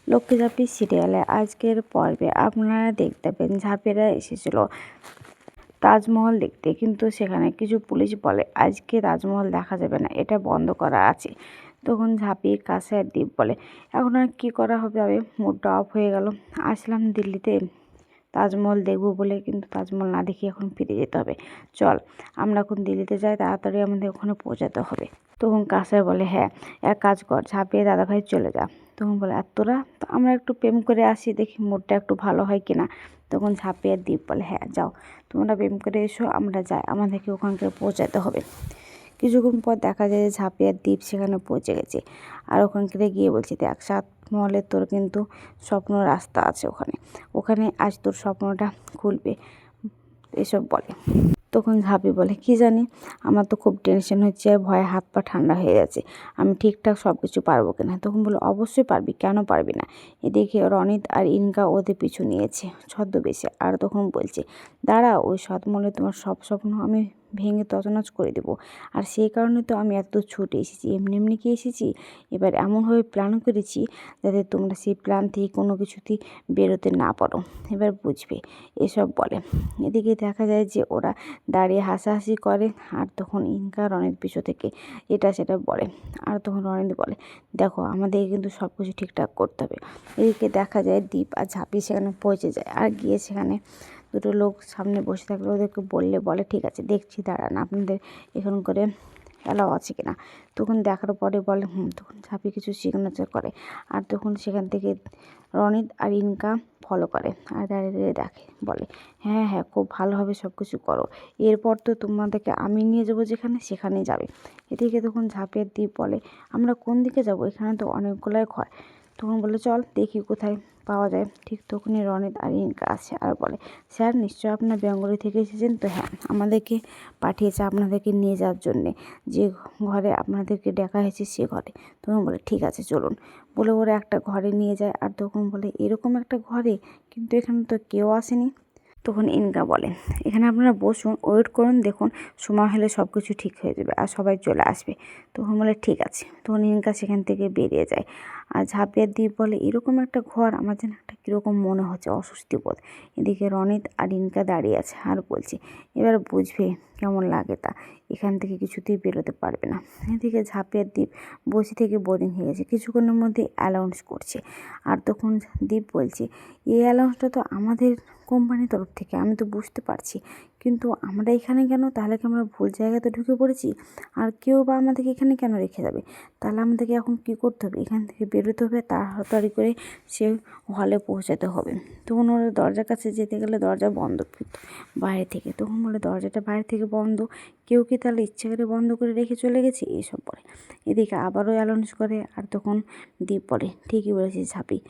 লক্ষ্মী ঝাঁপি সিরিয়ালে আজকের পর্বে আপনারা দেখতে পেন ঝাঁপিরা এসেছিল তাজমহল দেখতে, কিন্তু সেখানে কিছু পুলিশ বলে আজকে তাজমহল দেখা যাবে না, এটা বন্ধ করা আছে। তখন ঝাঁপি কাছে আর দ্বীপ বলে এখন আর কী করা হবে, আমি মুডটা অফ হয়ে গেল। আসলাম দিল্লিতে তাজমহল দেখবো বলে, কিন্তু তাজমহল না দেখে এখন ফিরে যেতে হবে। চল আমরা এখন দিল্লিতে যাই, তাড়াতাড়ি আমাদের ওখানে পৌঁছাতে হবে। তখন কাসাই বলে হ্যাঁ, এক কাজ কর, ঝাঁপিয়ে দাদাভাই চলে যা। তখন বলে আর তোরা, তো আমরা একটু প্রেম করে আসি, দেখি মুডটা একটু ভালো হয় কিনা। তখন ঝাঁপিয়ে দ্বীপ বলে হ্যাঁ যাও, তোমরা প্রেম করে এসো, আমরা যাই, আমাদেরকে ওখানকে পৌঁছাতে হবে। কিছুক্ষণ পর দেখা যায় যে ঝাঁপিয়ে দ্বীপ সেখানে পৌঁছে গেছে, আর ওখানকে গিয়ে বলছে দেখ মহলে তোর কিন্তু স্বপ্ন রাস্তা আছে, ওখানে ওখানে আজ তোর স্বপ্নটা খুলবে, এসব বলে। তখন ঝাঁপি বলে কি জানি, আমার তো খুব টেনশন হচ্ছে, ভয়ে হাত পা ঠান্ডা হয়ে যাচ্ছে, আমি ঠিকঠাক সব কিছু পারবো কিনা। তখন বলে অবশ্যই পারবি, কেন পারবি না। এদিকে রনিত আর ইনকা ওদের পিছু নিয়েছে ছদ্মবেশে, আর তখন বলছে দাঁড়া, ওই সৎমলে তোমার সব স্বপ্ন আমি ভেঙে তছনছ করে দেবো, আর সেই কারণে তো আমি এত ছুটে এসেছি, এমনি এমনি কি এসেছি, এবার এমনভাবে প্ল্যান করেছি যাতে তোমরা সেই প্ল্যান থেকে কোনো কিছুতেই বেরোতে না পারো, এবার বুঝবে, এসব বলে। এদিকে দেখা যায় যে ওরা দাঁড়িয়ে হাসাহাসি করে, আর তখন ইনকা রনিত পিছু থেকে এটা সেটা বলে, আর তখন রনিত বলে দেখো আমাদেরকে কিন্তু সব কিছু ঠিকঠাক করতে হবে। এদিকে দেখা যায় দীপ আর ঝাঁপি সেখানে পৌঁছে যায়, আর গিয়ে সেখানে দুটো লোক সামনে বসে থাকলে ওদেরকে বলে ঠিক আছে দেখছি, দাঁড়ান আপনাদের এখান করে অ্যালাও আছে কিনা। তখন দেখার পরে বলে তখন ঝাঁপি কিছু সিগনেচার করে, আর তখন সেখান থেকে রনিত আর ইনকা ফলো করে, আর দাঁড়িয়ে দাঁড়িয়ে দেখে, বলে হ্যাঁ হ্যাঁ খুব ভালোভাবে সব কিছু করো, এরপর তো তোমাদেরকে আমি নিয়ে যাবো যেখানে, সেখানেই যাবে। এদিকে তখন ঝাঁপের দ্বীপ বলে আমরা কোন দিকে যাব, এখানে তো অনেকগুলাই ঘর। তখন বলে চল দেখি কোথায় পাওয়া যায়। ঠিক তখনই রনিত আর ইনকা আসে, আর বলে স্যার নিশ্চয় আপনার বেঙ্গলি থেকে এসেছেন তো। হ্যাঁ, আমাদেরকে পাঠিয়েছে আপনাদেরকে নিয়ে যাওয়ার জন্যে, যে ঘরে আপনাদেরকে ডাকা হয়েছে সে ঘরে। তখন বলে ঠিক আছে চলুন, বলে ওরা একটা ঘরে নিয়ে যায়, আর তখন বলে এরকম একটা ঘরে, কিন্তু এখানে তো কেউ আসেনি। তখন ইনকা বলে এখানে আপনারা বসুন, ওয়েট করুন, দেখুন সময় হলে সব কিছু ঠিক হয়ে যাবে আর সবাই চলে আসবে। তখন বলে ঠিক আছে। তখন ইনকা সেখান থেকে বেরিয়ে যায়, আর ঝাঁপিয়ে দ্বীপ বলে এরকম একটা ঘর, আমার যেন একটা কীরকম মনে হচ্ছে, অস্বস্তি বোধ। এদিকে রনিত আর ইনকা দাঁড়িয়ে আছে, আর বলছে এবার বুঝবে কেমন লাগে তা, এখান থেকে কিছুতেই বেরোতে পারবে না। এদিকে ঝাঁপিয়ে দ্বীপ বসে থেকে বোরিং হয়ে গেছে, কিছুক্ষণের মধ্যে অ্যালাউন্স করছে, আর তখন দ্বীপ বলছে এই অ্যালাউন্সটা তো আমাদের কোম্পানির তরফ থেকে, আমি তো বুঝতে পারছি, কিন্তু আমরা এখানে কেন, তাহলে কি আমরা ভুল জায়গাতে ঢুকে পড়েছি, আর কেউ বা আমাদেরকে এখানে কেন রেখে যাবে, তাহলে আমাদেরকে এখন কী করতে হবে, এখান থেকে বেরোতে হবে, তাড়াতাড়ি করে সে হলে পৌঁছাতে হবে। তখন ওরা দরজার কাছে যেতে গেলে দরজা বন্ধ বাইরে থেকে। তখন বলে দরজাটা বাইরে থেকে বন্ধ, কেউ কি তাহলে ইচ্ছে করে বন্ধ করে রেখে চলে গেছে, এইসব বলে। এদিকে আবারও অ্যালাউন্স করে, আর তখন দ্বীপ বলে ঠিকই বলেছিস ঝাঁপি,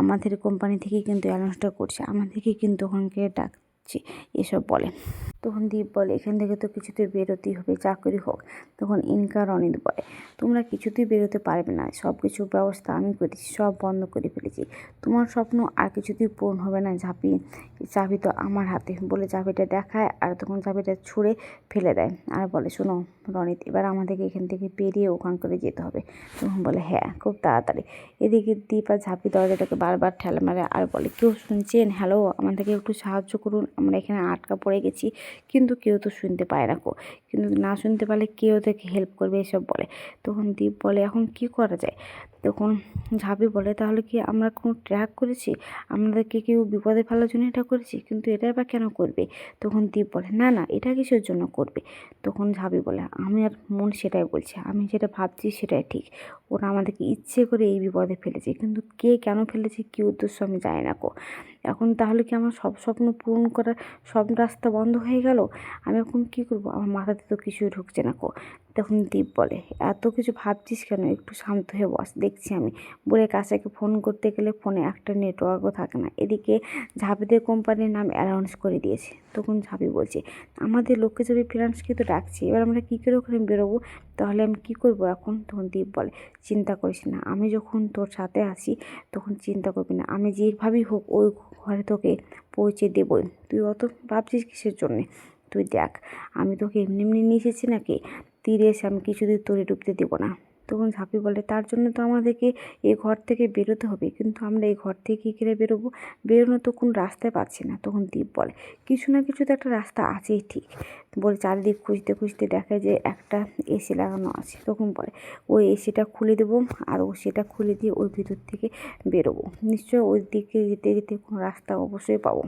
আমাদের কোম্পানি থেকেই কিন্তু অ্যানাউন্সটা করছে, আমাদেরকেই কিন্তু ওখানকে ডাকছে, এসব বলে। তখন দ্বীপ বলে এখান থেকে তো কিছুতেই বেরোতেই হবে, চাকরি হোক। তখন ইনকা রনিত বলে তোমরা কিছুতেই বেরোতে পারবে না, সব কিছুর ব্যবস্থা আমি করেছি, সব বন্ধ করে ফেলেছি, তোমার স্বপ্ন আর কিছুতেই পূরণ হবে না ঝাঁপি, চাবি তো আমার হাতে, বলে চাবিটা দেখায়, আর তখন চাবিটা ছুঁড়ে ফেলে দেয়, আর বলে শোনো রনিত, এবার আমাদেরকে এখান থেকে বেরিয়ে ওখান করে যেতে হবে। তখন বলে হ্যাঁ খুব তাড়াতাড়ি। এদিকে দীপ আর ঝাঁপি দরজাটাকে বারবার ঠেলা মারে, আর বলে কেউ শুনছেন, হ্যালো আমাদেরকে একটু সাহায্য করুন, আমরা এখানে আটকা পড়ে গেছি, কিন্তু কেউ তো শুনতে পায় না কিন্তু না শুনতে পারলে কেউ ওদেরকে হেল্প করবে, এসব বলে। তখন দীপ বলে এখন কি করা যায়। তখন ঝাঁপি বলে তাহলে কি আমরা কোনো ট্র্যাক করেছি, আমাদেরকে কেউ বিপদে ফেলার জন্য এটা করেছি, কিন্তু এটাই বা কেন করবে। তখন দীপ বলে না না, এটা কিসের জন্য করবে। তখন ঝাঁপি বলে আমি আর মন সেটাই বলছে, আমি যেটা ভাবছি সেটাই ঠিক, ওরা আমাদেরকে ইচ্ছে করে এই বিপদে ফেলেছে, কিন্তু কে কেন ফেলেছে, কী উদ্দেশ্য আমি জানি না এখন তাহলে কি আমার সব স্বপ্ন পূরণ করার সব রাস্তা বন্ধ হয়ে গেল, আমি এখন কী করবো, আমার মাথাতে তো কিছুই ঢুকছে না তখন দীপ বলে এত কিছু ভাবছিস কেন, একটু শান্ত হয়ে বস, দেখছি আমি, বলে কাছাকে ফোন করতে গেলে ফোনে একটা নেটওয়ার্কও থাকে না। এদিকে ঝাঁপিদের কোম্পানির নাম অ্যানাউন্স করে দিয়েছে। তখন ঝাঁপি বলছে আমাদের লক্ষ্যে যাবে ফ্রিল্যান্সকে তো ডাকছি, এবার আমরা কী করে ওখানে বেরোবো, তাহলে আমি কী করবো এখন। তখন দীপ বলে চিন্তা করিস না, আমি যখন তোর সাথে আসি তখন চিন্তা করবি না, আমি যেভাবেই হোক ওই ঘরে তোকে পৌঁছে দেবই, তুই অত ভাবছিস কিসের জন্যে, তুই দেখ আমি তোকে এমনি এমনি নিয়ে এসেছি নাকি, তীরে এসে আমি কিছুদিন তোরে ডুবতে দেবো না। তখন ঝাঁপি বলে, তার জন্য তো আমাদেরকে এই ঘর থেকে বেরোতে হবে, কিন্তু আমরা এই ঘর থেকে কী করে বেরোবো? বেরোনো তো কোনো রাস্তায় পাচ্ছি না। তখন দীপ বলে, কিছু না কিছু তো একটা রাস্তা আছেই ঠিক। বলে চারিদিক খুঁজতে খুঁজতে দেখে যে একটা এসি লাগানো আছে। তখন বলে, ওই এসিটা খুলে দেবো, আর ও সেটা খুলে দিয়ে ওই ভিতর থেকে বেরোবো। নিশ্চয়ই ওই দিকে যেতে যেতে কোনো রাস্তা অবশ্যই পাবো।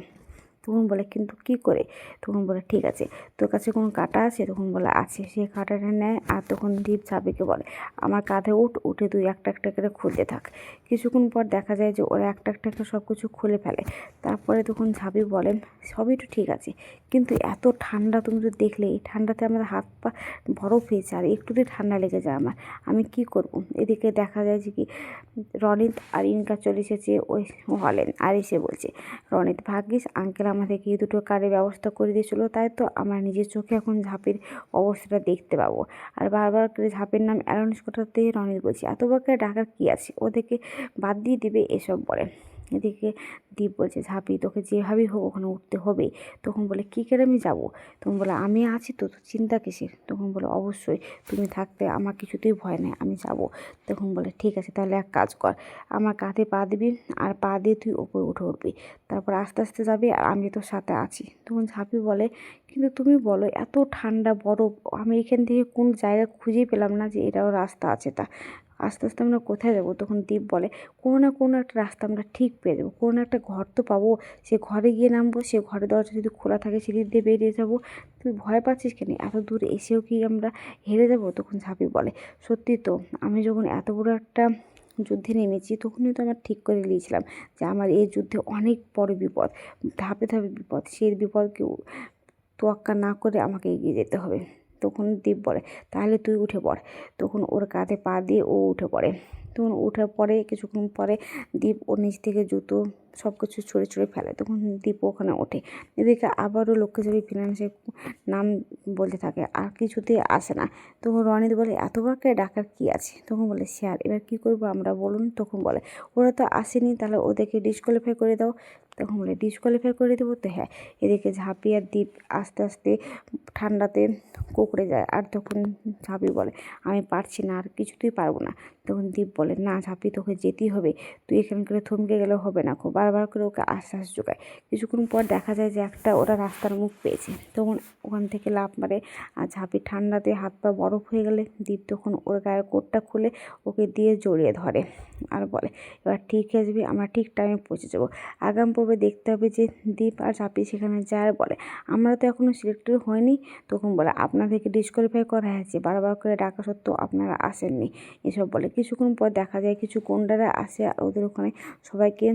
তখন বলে, কিন্তু কি করে? তখন বলে, ঠিক আছে, তোর কাছে কোনো কাঁটা আছে? তখন বলে, আছে। সে কাঁটাটা নেয়, আর তখন দীপ ঝাঁপিকে বলে, আমার কাঁধে উঠে তুই একটা একটা করে খুলতে থাক। কিছুক্ষণ পর দেখা যায় যে ওরা একটা একটা করে সব কিছু খুলে ফেলে। তারপরে তখন ঝাঁপি বলেন, সবই তো ঠিক আছে, কিন্তু এত ঠান্ডা, তুমি তো দেখলে এই ঠান্ডাতে আমাদের হাত পা বরফ হয়েছে, আর একটুতেই ঠান্ডা লেগে যায় আমার, আমি কি করব? এদিকে দেখা যায় যে কি রনিত আর ইনকা চলে এসেছে ওই হলে, আর এসে বলছে, রনিত, ভাগ্যিস আঙ্কেল আমাদেরকে এই দুটো কারের ব্যবস্থা করে দিয়েছিল, তাই তো আমরা নিজের চোখে এখন ঝাঁপির অবস্থাটা দেখতে পাবো। আর বারবার করে ঝাঁপির নাম অ্যানাউন্স করতে রনিত বলছে, এতবার করে ডাকার কী আছে, ওদেরকে বাদ দিয়ে দিবে, এসব বলে। এদিকে দীপ বলছে, ঝাঁপি, তোকে যেভাবেই হোক ওখানে উঠতে হবেই। তখন বলে, কী করে আমি যাবো? তখন বলে, আমি আছি তো, চিন্তা কিসের? তখন বলে, অবশ্যই তুমি থাকতে আমার কিছুতেই ভয় নেই, আমি যাব। তখন বলে, ঠিক আছে, তাহলে এক কাজ কর, আমার কাঁধে পা দিবি, আর পা দিয়ে তুই ওপরে উঠে উঠবি, তারপর আস্তে আস্তে যাবি, আর আমি তোর সাথে আছি। তখন ঝাঁপি বলে, কিন্তু তুমি বলো, এত ঠান্ডা বরফ, আমি এখান থেকে কোন জায়গা খুঁজেই পেলাম না যে এটাও রাস্তা আছে, তা আস্তে আস্তে আমরা কোথায় যাবো? তখন দীপ বলে, কোনো না কোনো একটা রাস্তা আমরা ঠিক পেয়ে যাবো, কোনো একটা ঘর তো পাবো, সে ঘরে গিয়ে নামবো, সে ঘরের দরজা যদি খোলা থাকে সিঁড়ি দিয়ে বেরিয়ে যাবো। তুই ভয় পাচ্ছিস কেন? এত দূর এসেও কি আমরা হেরে যাবো? তখন ঝাঁপি বলে, সত্যি তো, আমি যখন এত বড় একটা যুদ্ধে নেমেছি তখনই তো আমার ঠিক করে নিয়েছিলাম যে আমার এই যুদ্ধে অনেক বড় বিপদ, ধাপে ধাপে বিপদ, সেই বিপদকে তোয়াক্কা না করে আমাকে এগিয়ে যেতে হবে। তখন দীপ বলে, তাহলে তুই উঠে পড়। তখন ওর কাঁধে পা দিয়ে ও উঠে পড়ে। তখন উঠে পড়ে, কিছুক্ষণ পরে দীপ ওর নিচ থেকে জুতো সব কিছু ছুঁড়ে ছুঁড়ে ফেলে। তখন দীপ ওখানে ওঠে। এদিকে আবারও লক্ষ্মীছবি ফিনান্সের নাম বলতে থাকে, আর কিছুতেই আসে না। তখন রনিত বলে, এতবার করে ডাকার কী আছে? তখন বলে, স্যার, এবার কী করবো আমরা বলুন? তখন বলে, ওরা তো আসেনি, তাহলে ওদেরকে ডিসকোয়ালিফাই করে দাও। তখন বলে, ডিসকোয়ালিফাই করে দেবো তো? হ্যাঁ। এদিকে ঝাঁপি আর দীপ আস্তে আস্তে ঠান্ডাতে কুঁকড়ে যায়, আর তখন ঝাঁপি বলে, আমি পারছি না, আর কিছুতেই পারবো না। তখন দীপ বলে, না ঝাঁপি, তোকে যেতেই হবে, তুই এখান করে থমকে গেলেও হবে না। খুব বারবার করে ওকে আশ্বাস যোগায়। কিছুক্ষণ পর দেখা যায় যে একটা ওরা রাস্তার মুখ পেয়েছে। তখন ওখান থেকে লাফ মারে, আর ঝাঁপি ঠান্ডাতে হাত পা বরফ হয়ে গেলে দীপ তখন ওর গায়ের কোটটা খুলে ওকে দিয়ে জড়িয়ে ধরে, আর বলে, এবার ঠিক হয়ে যাবি, আমরা ঠিক টাইমে পৌঁছে যাবো। আগাম পর্বে দেখতে হবে যে দীপ আর ঝাঁপি সেখানে যায়, আর বলে, আমরা তো এখনও সিলেক্টেড হয়নি। তখন বলে, আপনাদেরকে ডিসকোয়ালিফাই করা হয়েছে, বারবার করে ডাকা সত্ত্বেও আপনারা আসেননি, এসব বলে। কিছুক্ষণ পর দেখা যায় কিছু গুন্ডারা আসে, আর ওদের ওখানে সবাইকে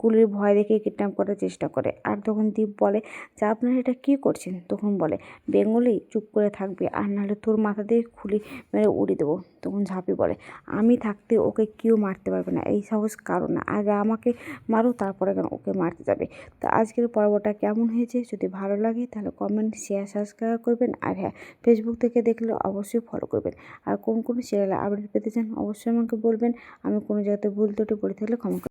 গুলির ভয় দেখে কিডন্যাপ করার চেষ্টা করে। আর তখন দীপ বলে যে, আপনারা এটা কী করছেন? তখন বলে, বেঙ্গলি, চুপ করে থাকবে, আর নাহলে তোর মাথা দিয়ে খুলি মেরে উড়িয়ে দেবো। তখন ঝাঁপি বলে, আমি থাকতে ওকে কেউ মারতে পারবে না, এই সাহস কারো না, আগে আমাকে মারো, তারপরে কেন ওকে মারতে যাবে। তো আজকের পর্বটা কেমন হয়েছে? যদি ভালো লাগে তাহলে কমেন্ট, শেয়ার, সাবস্ক্রাইব করবেন, আর হ্যাঁ, ফেসবুক থেকে দেখলে অবশ্যই ফলো করবেন। আর কোন কোন সিরিয়ালে আপডেট পেতে চান অবশ্যই আমাকে বলবেন, আমি কোনো জায়গাতে ভুল ত্রুটি বলে থাকলে ক্ষমা